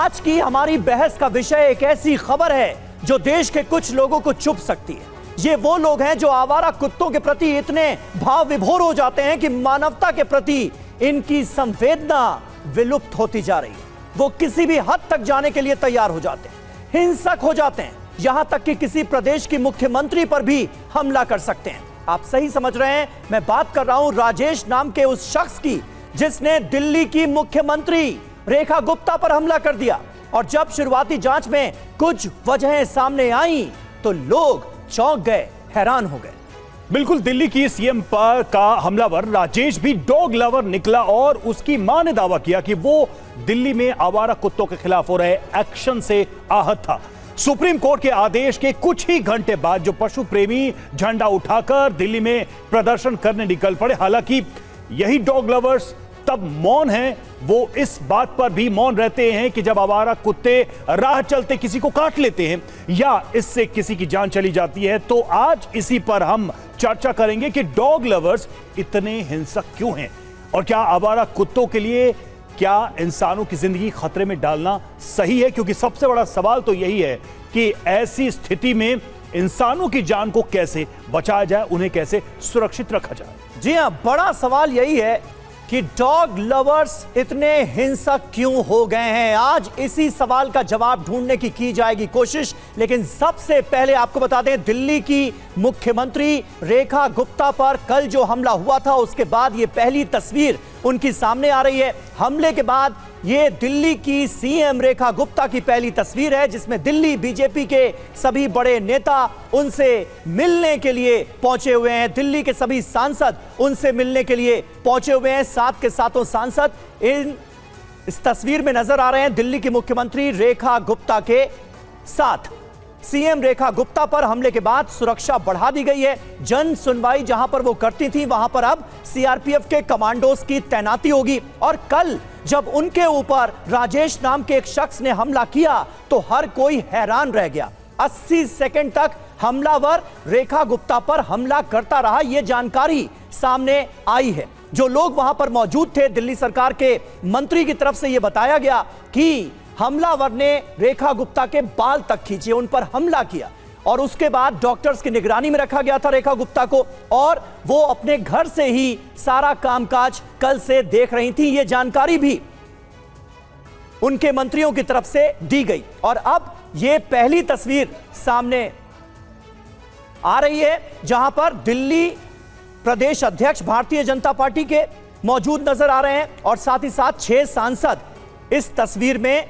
आज की हमारी बहस का विषय एक ऐसी खबर है जो देश के कुछ लोगों को चुभ सकती है। ये वो लोग हैं जो आवारा कुत्तों के प्रति इतने भाव विभोर हो जाते हैं कि मानवता के प्रति इनकी संवेदना विलुप्त होती जा रही है। वो किसी भी हद तक जाने के लिए तैयार हो जाते हैं, हिंसक हो जाते हैं, यहां तक कि किसी प्रदेश की मुख्यमंत्री पर भी हमला कर सकते हैं। आप सही समझ रहे हैं, मैं बात कर रहा हूं राजेश नाम के उस शख्स की जिसने दिल्ली की मुख्यमंत्री रेखा गुप्ता पर हमला कर दिया। और जब शुरुआती जांच में कुछ वजहें सामने आई तो लोग चौंक गए, हैरान हो गए। बिल्कुल, दिल्ली की सीएम पर का हमलावर राजेश भी डॉग लवर निकला और उसकी मां ने दावा किया कि वो दिल्ली में आवारा कुत्तों के खिलाफ हो रहे एक्शन से आहत था। सुप्रीम कोर्ट के आदेश के कुछ ही घंटे बाद जो पशु प्रेमी झंडा उठाकर दिल्ली में प्रदर्शन करने निकल पड़े। हालांकि यही डॉग लवर्स तब मौन हैं, वो इस बात पर भी मौन रहते हैं कि जब आवारा कुत्ते राह चलते किसी को काट लेते हैं या इससे किसी की जान चली जाती है। तो आज इसी पर हम चर्चा करेंगे कि डॉग लवर्स इतने हिंसक क्यों हैं और क्या आवारा कुत्तों के लिए क्या इंसानों की जिंदगी खतरे में डालना सही है। क्योंकि सबसे बड़ा सवाल तो यही है कि ऐसी स्थिति में इंसानों की जान को कैसे बचाया जाए, उन्हें कैसे सुरक्षित रखा जाए। जी हां, बड़ा सवाल यही है कि डॉग लवर्स इतने हिंसक क्यों हो गए हैं। आज इसी सवाल का जवाब ढूंढने की जाएगी कोशिश। लेकिन सबसे पहले आपको बता दें, दिल्ली की मुख्यमंत्री रेखा गुप्ता पर कल जो हमला हुआ था उसके बाद ये पहली तस्वीर उनकी सामने आ रही है। हमले के बाद ये दिल्ली की सीएम रेखा गुप्ता की पहली तस्वीर है जिसमें दिल्ली बीजेपी के सभी बड़े नेता उनसे मिलने के लिए पहुंचे हुए हैं। दिल्ली के सभी सांसद उनसे मिलने के लिए पहुंचे हुए हैं। सात के सातों सांसद इस तस्वीर में नजर आ रहे हैं दिल्ली की मुख्यमंत्री रेखा गुप्ता के साथ। सीएम रेखा गुप्ता पर हमले के बाद सुरक्षा बढ़ा दी गई है। जन सुनवाई जहां पर वो करती थी वहां पर अब सीआरपीएफ के कमांडोज की तैनाती होगी। और कल जब उनके ऊपर राजेश नाम के एक शख्स ने हमला किया तो हर कोई हैरान रह गया। 80 सेकंड तक हमलावर रेखा गुप्ता पर हमला करता रहा, यह जानकारी सामने आई है। जो लोग वहां पर मौजूद थे, दिल्ली सरकार के मंत्री की तरफ से यह बताया गया कि हमलावर ने रेखा गुप्ता के बाल तक खींचे, उन पर हमला किया और उसके बाद डॉक्टर्स की निगरानी में रखा गया था रेखा गुप्ता को और वो अपने घर से ही सारा कामकाज कल से देख रही थी। ये जानकारी भी उनके मंत्रियों की तरफ से दी गई। और अब ये पहली तस्वीर सामने आ रही है जहां पर दिल्ली प्रदेश अध्यक्ष भारतीय जनता पार्टी के मौजूद नजर आ रहे हैं और साथ ही साथ 6 सांसद इस तस्वीर में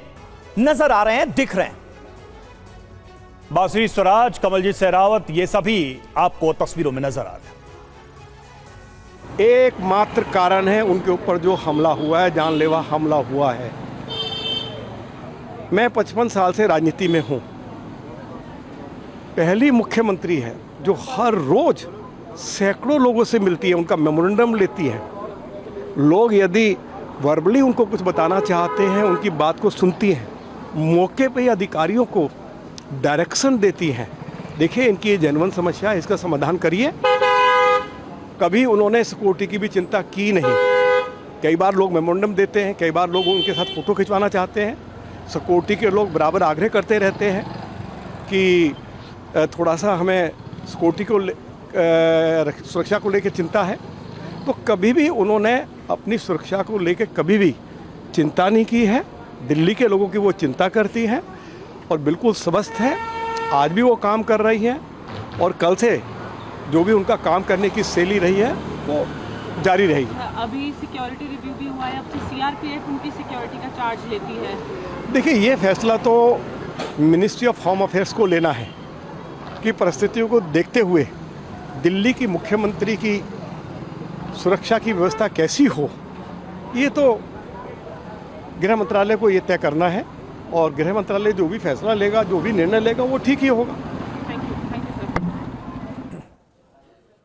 नजर आ रहे हैं, दिख रहे हैं। बासुरी स्वराज, कमलजीत सहरावत, ये सभी आपको तस्वीरों में नजर आ रहे हैं। एकमात्र कारण है उनके ऊपर जो हमला हुआ है, जानलेवा हमला हुआ है। मैं 55 साल से राजनीति में हूं। पहली मुख्यमंत्री है जो हर रोज सैकड़ों लोगों से मिलती है, उनका मेमोरेंडम लेती है। लोग यदि वर्बली उनको कुछ बताना चाहते हैं, उनकी बात को सुनती हैं, मौके पे अधिकारियों को डायरेक्शन देती हैं। देखिए, इनकी ये जेन्युइन समस्या है, इसका समाधान करिए। कभी उन्होंने सिक्योरिटी की भी चिंता की नहीं। कई बार लोग मेमोरेंडम देते हैं, कई बार लोग उनके साथ फ़ोटो खिंचवाना चाहते हैं। सिक्योरिटी के लोग बराबर आग्रह करते रहते हैं कि थोड़ा सा हमें सिक्योरिटी को सुरक्षा को लेकर चिंता है। तो कभी भी उन्होंने अपनी सुरक्षा को लेकर कभी भी चिंता नहीं की है। दिल्ली के लोगों की वो चिंता करती हैं और बिल्कुल स्वस्थ है। आज भी वो काम कर रही हैं और कल से जो भी उनका काम करने की शैली रही है वो जारी रहेगी। अभी सिक्योरिटी रिव्यू भी हुआ है, अब से सीआरपीएफ उनकी सिक्योरिटी का चार्ज लेती है। देखिए, ये फैसला तो मिनिस्ट्री ऑफ होम अफेयर्स को लेना है कि परिस्थितियों को देखते हुए दिल्ली की मुख्यमंत्री की सुरक्षा की व्यवस्था कैसी हो, ये तो गृह मंत्रालय को ये तय करना है। और गृह मंत्रालय जो भी फैसला लेगा, जो भी निर्णय लेगा, वो ठीक ही होगा।